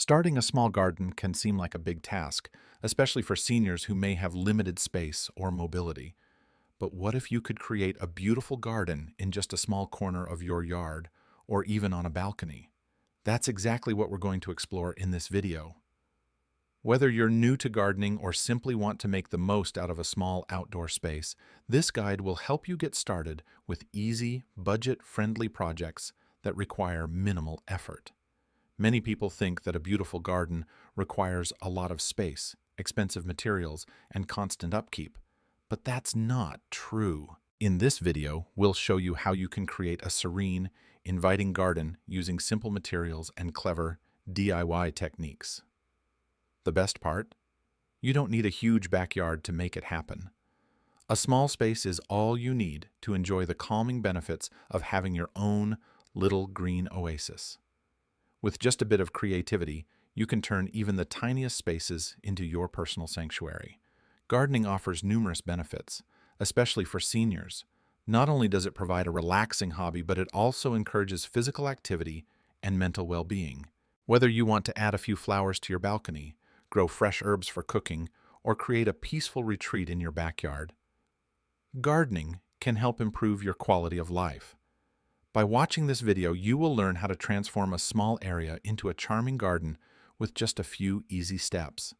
Starting a small garden can seem like a big task, especially for seniors who may have limited space or mobility. But what if you could create a beautiful garden in just a small corner of your yard, or even on a balcony? That's exactly what we're going to explore in this video. Whether you're new to gardening or simply want to make the most out of a small outdoor space, this guide will help you get started with easy, budget-friendly projects that require minimal effort. Many people think that a beautiful garden requires a lot of space, expensive materials, and constant upkeep, but that's not true. In this video, we'll show you how you can create a serene, inviting garden using simple materials and clever DIY techniques. The best part? You don't need a huge backyard to make it happen. A small space is all you need to enjoy the calming benefits of having your own little green oasis. With just a bit of creativity, you can turn even the tiniest spaces into your personal sanctuary. Gardening offers numerous benefits, especially for seniors. Not only does it provide a relaxing hobby, but it also encourages physical activity and mental well-being. Whether you want to add a few flowers to your balcony, grow fresh herbs for cooking, or create a peaceful retreat in your backyard, gardening can help improve your quality of life. By watching this video, you will learn how to transform a small area into a charming garden with just a few easy steps.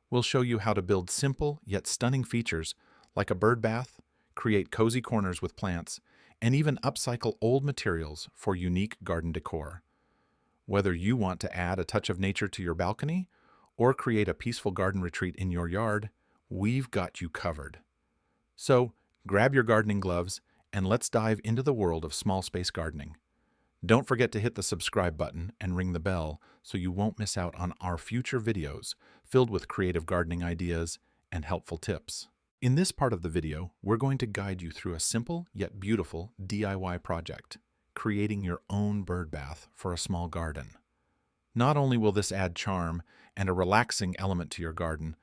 We'll show you how to build simple yet stunning features like a bird bath, create cozy corners with plants, and even upcycle old materials for unique garden decor. Whether you want to add a touch of nature to your balcony or create a peaceful garden retreat in your yard, we've got you covered. So, grab your gardening gloves and let's dive into the world of small space gardening. Don't forget to hit the subscribe button and ring the bell so you won't miss out on our future videos filled with creative gardening ideas and helpful tips. In this part of the video, we're going to guide you through a simple yet beautiful DIY project, creating your own bird bath for a small garden. Not only will this add charm and a relaxing element to your garden,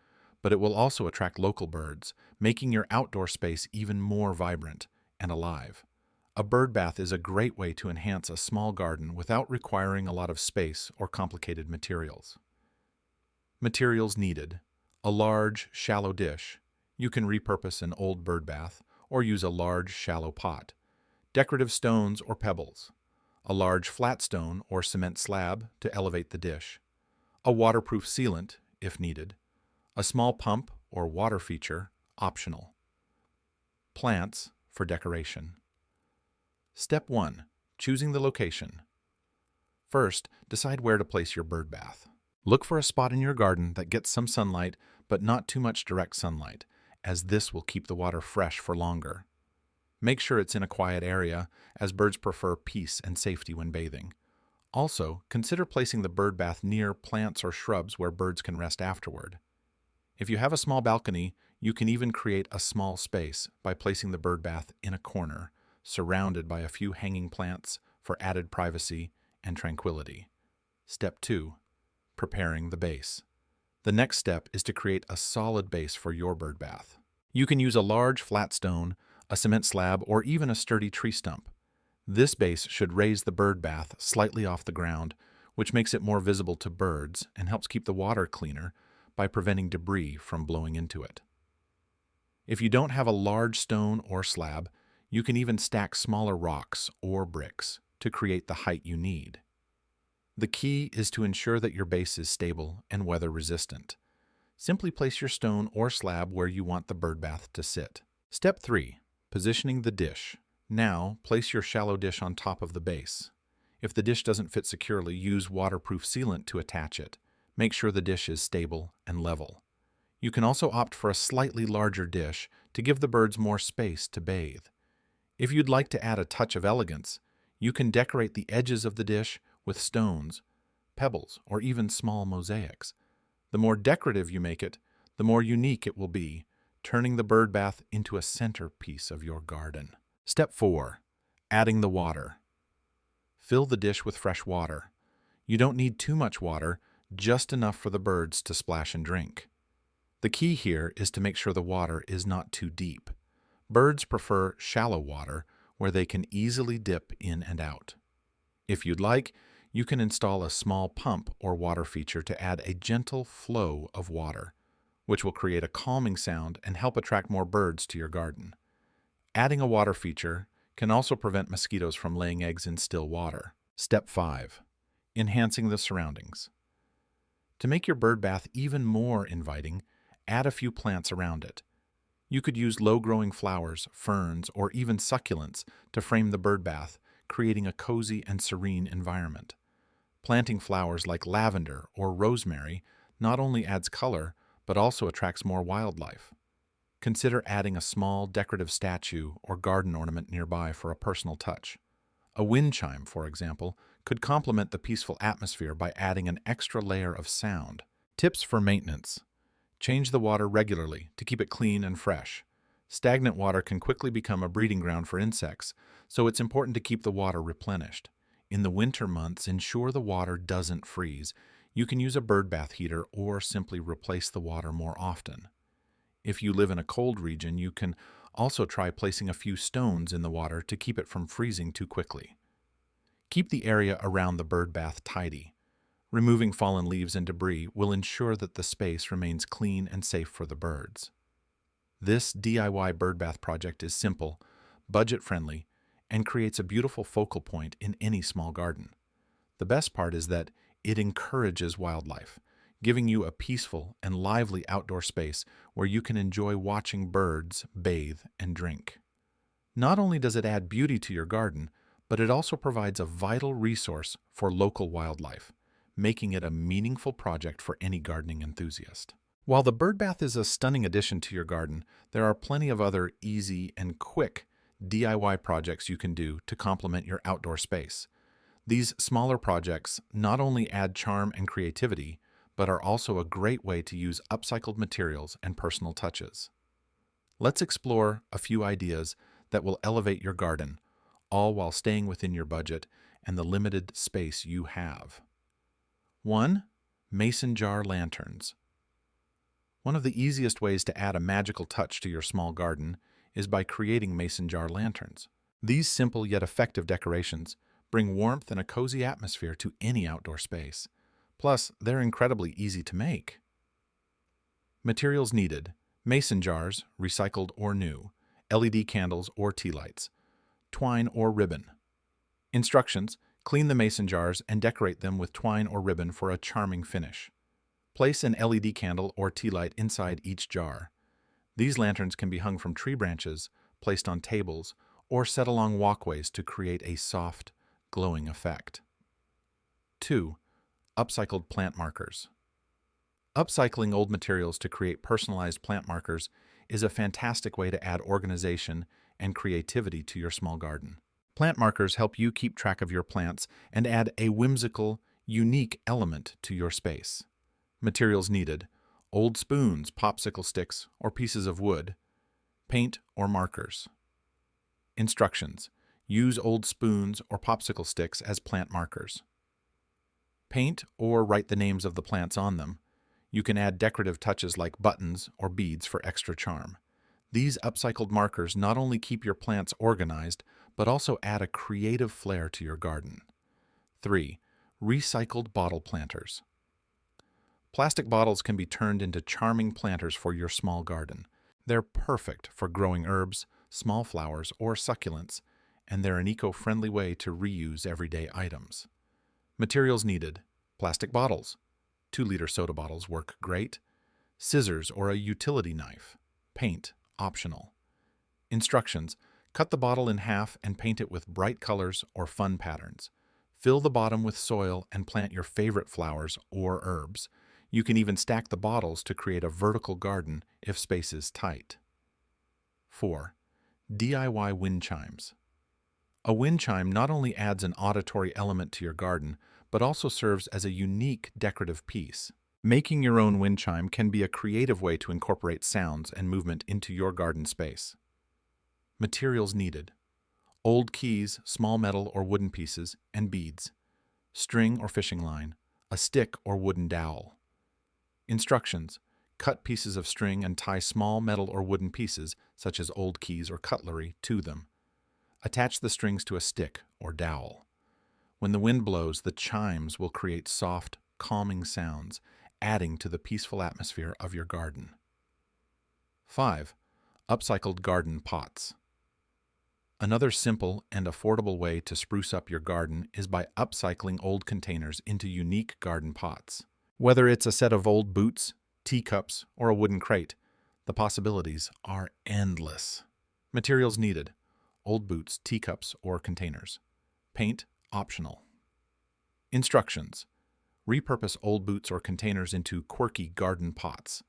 but it will also attract local birds, making your outdoor space even more vibrant and alive. A bird bath is a great way to enhance a small garden without requiring a lot of space or complicated materials. Materials needed: a large, shallow dish. You can repurpose an old bird bath or use a large, shallow pot. Decorative stones or pebbles. A large flat stone or cement slab to elevate the dish. A waterproof sealant, if needed. A small pump or water feature, optional. Plants for decoration. Step 1. Choosing the location. First, decide where to place your bird bath. Look for a spot in your garden that gets some sunlight, but not too much direct sunlight, as this will keep the water fresh for longer. Make sure it's in a quiet area, as birds prefer peace and safety when bathing. Also, consider placing the bird bath near plants or shrubs where birds can rest afterward. If you have a small balcony, you can even create a small space by placing the bird bath in a corner, surrounded by a few hanging plants for added privacy and tranquility. Step 2. Preparing the base. The next step is to create a solid base for your bird bath. You can use a large flat stone, a cement slab, or even a sturdy tree stump. This base should raise the bird bath slightly off the ground, which makes it more visible to birds and helps keep the water cleaner by preventing debris from blowing into it. If you don't have a large stone or slab, you can even stack smaller rocks or bricks to create the height you need. The key is to ensure that your base is stable and weather resistant. Simply place your stone or slab where you want the bird bath to sit. Step 3. Positioning the dish. Now, place your shallow dish on top of the base. If the dish doesn't fit securely, use waterproof sealant to attach it. Make sure the dish is stable and level. You can also opt for a slightly larger dish to give the birds more space to bathe. If you'd like to add a touch of elegance, you can decorate the edges of the dish with stones, pebbles, or even small mosaics. The more decorative you make it, the more unique it will be, turning the bird bath into a centerpiece of your garden. Step 4. Adding the water. Fill the dish with fresh water. You don't need too much water, just enough for the birds to splash and drink. The key here is to make sure the water is not too deep. Birds prefer shallow water where they can easily dip in and out. If you'd like, You can install a small pump or water feature to add a gentle flow of water, which will create a calming sound and help attract more birds to your garden. Adding a water feature can also prevent mosquitoes from laying eggs in still water. Step 5. Enhancing the surroundings. To make your bird bath even more inviting, add a few plants around it. You could use low-growing flowers, ferns, or even succulents to frame the bird bath, creating a cozy and serene environment. Planting flowers like lavender or rosemary not only adds color, but also attracts more wildlife. Consider adding a small decorative statue or garden ornament nearby for a personal touch. A wind chime, for example, could complement the peaceful atmosphere by adding an extra layer of sound. Tips for maintenance. Change the water regularly to keep it clean and fresh. Stagnant water can quickly become a breeding ground for insects, so it's important to keep the water replenished. In the winter months, ensure the water doesn't freeze. You can use a bird bath heater or simply replace the water more often. If you live in a cold region, you can also try placing a few stones in the water to keep it from freezing too quickly. Keep the area around the bird bath tidy. Removing fallen leaves and debris will ensure that the space remains clean and safe for the birds. This DIY bird bath project is simple, budget-friendly, and creates a beautiful focal point in any small garden. The best part is that it encourages wildlife, giving you a peaceful and lively outdoor space where you can enjoy watching birds bathe and drink. Not only does it add beauty to your garden, but it also provides a vital resource for local wildlife, making it a meaningful project for any gardening enthusiast. While the bird bath is a stunning addition to your garden, there are plenty of other easy and quick DIY projects you can do to complement your outdoor space. These smaller projects not only add charm and creativity, but are also a great way to use upcycled materials and personal touches. Let's explore a few ideas that will elevate your garden, all while staying within your budget and the limited space you have. 1. Mason jar lanterns. One of the easiest ways to add a magical touch to your small garden is by creating mason jar lanterns. These simple yet effective decorations bring warmth and a cozy atmosphere to any outdoor space. Plus, they're incredibly easy to make. Materials needed: mason jars, recycled or new, LED candles or tea lights, twine or ribbon. Instructions: clean the mason jars and decorate them with twine or ribbon for a charming finish. Place an LED candle or tea light inside each jar. These lanterns can be hung from tree branches, placed on tables, or set along walkways to create a soft, glowing effect. 2. Upcycled plant markers. Upcycling old materials to create personalized plant markers is a fantastic way to add organization and creativity to your small garden. Plant markers help you keep track of your plants and add a whimsical, unique element to your space. Materials needed: old spoons, popsicle sticks, or pieces of wood, paint or markers. Instructions: use old spoons or popsicle sticks as plant markers. Paint or write the names of the plants on them. You can add decorative touches like buttons or beads for extra charm. These upcycled markers not only keep your plants organized, but also add a creative flair to your garden. 3. Recycled bottle planters. Plastic bottles can be turned into charming planters for your small garden. They're perfect for growing herbs, small flowers, or succulents, and they're an eco-friendly way to reuse everyday items. Materials needed: plastic bottles. 2-liter soda bottles work great. Scissors or a utility knife. Paint, optional. Instructions: cut the bottle in half and paint it with bright colors or fun patterns. Fill the bottom with soil and plant your favorite flowers or herbs. You can even stack the bottles to create a vertical garden if space is tight. 4. DIY wind chimes. A wind chime not only adds an auditory element to your garden, but also serves as a unique decorative piece. Making your own wind chime can be a creative way to incorporate sounds and movement into your garden space. Materials needed: old keys, small metal or wooden pieces, and beads. String or fishing line, a stick or wooden dowel. Instructions: cut pieces of string and tie small metal or wooden pieces, such as old keys or cutlery, to them. Attach the strings to a stick or dowel. When the wind blows, the chimes will create soft, calming sounds, adding to the peaceful atmosphere of your garden. 5. Upcycled garden pots. Another simple and affordable way to spruce up your garden is by upcycling old containers into unique garden pots. Whether it's a set of old boots, teacups, or a wooden crate, the possibilities are endless. Materials needed: old boots, teacups, or containers. Paint optional. Instructions: repurpose old boots or containers into quirky garden pots.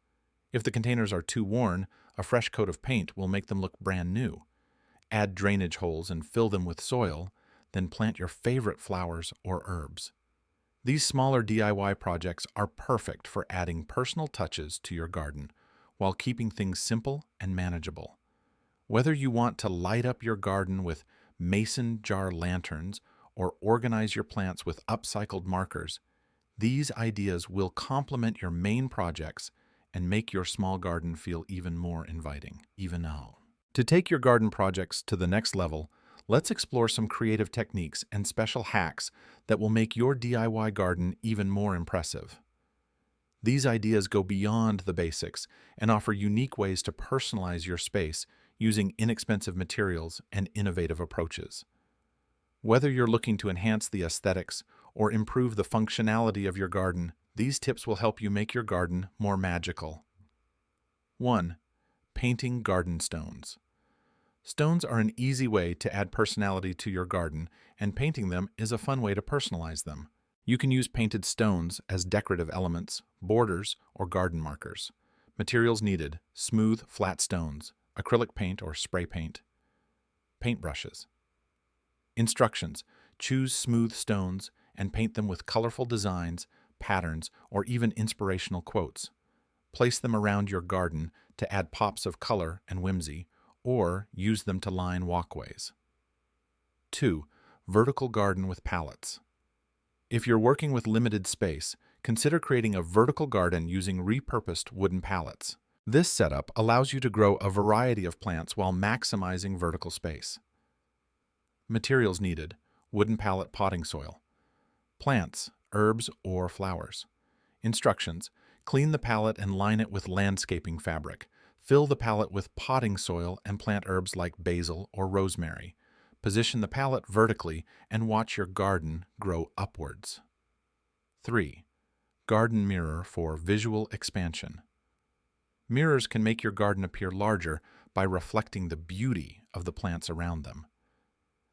If the containers are too worn, a fresh coat of paint will make them look brand new. Add drainage holes and fill them with soil, then plant your favorite flowers or herbs. These smaller DIY projects are perfect for adding personal touches to your garden while keeping things simple and manageable. Whether you want to light up your garden with mason jar lanterns or organize your plants with upcycled markers, these ideas will complement your main projects and make your small garden feel even more inviting, even now. To take your garden projects to the next level, let's explore some creative techniques and special hacks that will make your DIY garden even more impressive. These ideas go beyond the basics and offer unique ways to personalize your space using inexpensive materials and innovative approaches. Whether you're looking to enhance the aesthetics or improve the functionality of your garden, these tips will help you make your garden more magical. 1. Painting garden stones. Stones are an easy way to add personality to your garden, and painting them is a fun way to personalize them. You can use painted stones as decorative elements, borders, or garden markers. Materials needed: smooth, flat stones, acrylic paint or spray paint, paintbrushes. Instructions: choose smooth stones and paint them with colorful designs, patterns, or even inspirational quotes. Place them around your garden to add pops of color and whimsy, or use them to line walkways. 2. Vertical garden with pallets. If you're working with limited space, consider creating a vertical garden using repurposed wooden pallets. This setup allows you to grow a variety of plants while maximizing vertical space. Materials needed: wooden pallet potting soil, plants, herbs, or flowers. Instructions: clean the pallet and line it with landscaping fabric. Fill the pallet with potting soil and plant herbs like basil or rosemary. Position the pallet vertically and watch your garden grow upwards. 3. Garden mirror for visual expansion. Mirrors can make your garden appear larger by reflecting the beauty of the plants around them.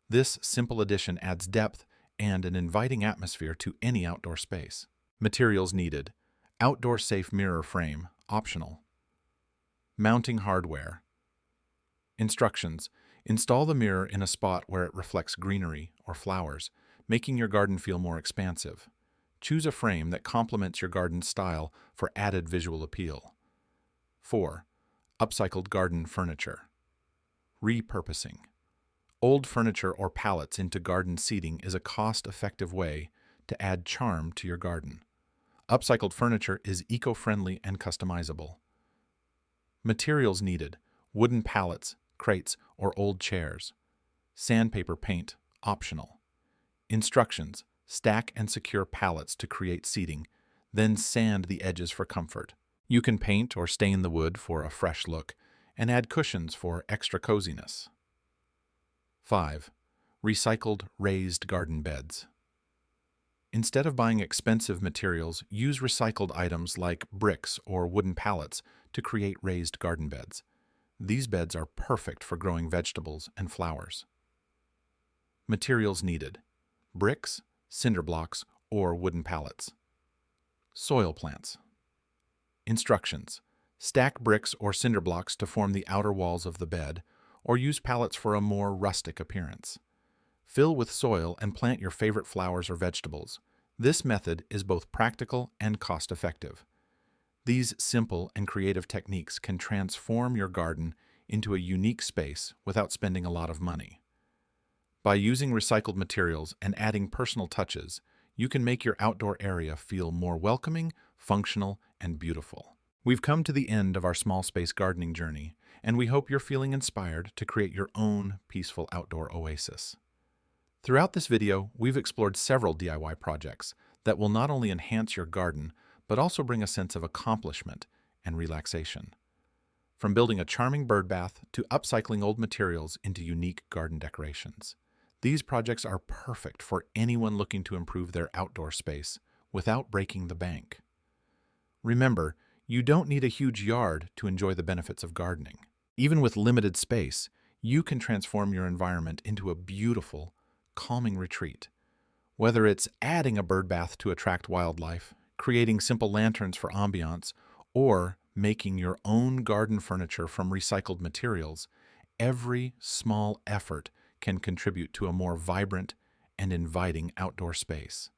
This simple addition adds depth and an inviting atmosphere to any outdoor space. Materials needed: outdoor safe mirror frame, optional. Mounting hardware. Instructions: install the mirror in a spot where it reflects greenery or flowers, making your garden feel more expansive. Choose a frame that complements your garden's style for added visual appeal. 4. Upcycled garden furniture. Repurposing. Old furniture or pallets into garden seating is a cost-effective way to add charm to your garden. Upcycled furniture is eco-friendly and customizable. Materials needed: wooden pallets, crates, or old chairs. Sandpaper paint, optional. Instructions: stack and secure pallets to create seating, then sand the edges for comfort. You can paint or stain the wood for a fresh look, and add cushions for extra coziness. 5. Recycled raised garden beds. Instead of buying expensive materials, use recycled items like bricks or wooden pallets to create raised garden beds. These beds are perfect for growing vegetables and flowers. Materials needed: bricks, cinder blocks, or wooden pallets. Soil plants. Instructions: stack bricks or cinder blocks to form the outer walls of the bed, or use pallets for a more rustic appearance. Fill with soil and plant your favorite flowers or vegetables. This method is both practical and cost-effective. These simple and creative techniques can transform your garden into a unique space without spending a lot of money. By using recycled materials and adding personal touches, you can make your outdoor area feel more welcoming, functional, and beautiful. We've come to the end of our small space gardening journey, and we hope you're feeling inspired to create your own peaceful outdoor oasis. Throughout this video, we've explored several DIY projects that will not only enhance your garden, but also bring a sense of accomplishment and relaxation. From building a charming bird bath to upcycling old materials into unique garden decorations. These projects are perfect for anyone looking to improve their outdoor space without breaking the bank. Remember, you don't need a huge yard to enjoy the benefits of gardening. Even with limited space, you can transform your environment into a beautiful, calming retreat. Whether it's adding a bird bath to attract wildlife, creating simple lanterns for ambiance, or making your own garden furniture from recycled materials, every small effort can contribute to a more vibrant and inviting outdoor space.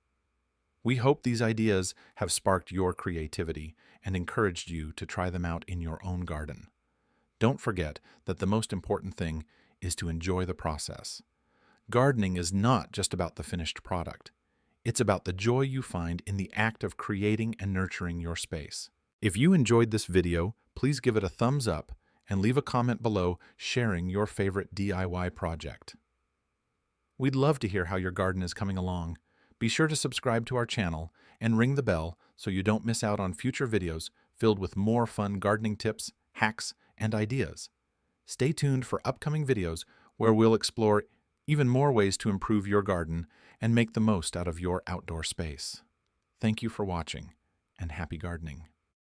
We hope these ideas have sparked your creativity and encouraged you to try them out in your own garden. Don't forget that the most important thing is to enjoy the process. Gardening is not just about the finished product. It's about the joy you find in the act of creating and nurturing your space. If you enjoyed this video, please give it a thumbs up and leave a comment below sharing your favorite DIY project. We'd love to hear how your garden is coming along. Be sure to subscribe to our channel and ring the bell so you don't miss out on future videos filled with more fun gardening tips, hacks, and ideas. Stay tuned for upcoming videos where we'll explore even more ways to improve your garden and make the most out of your outdoor space. Thank you for watching, and happy gardening.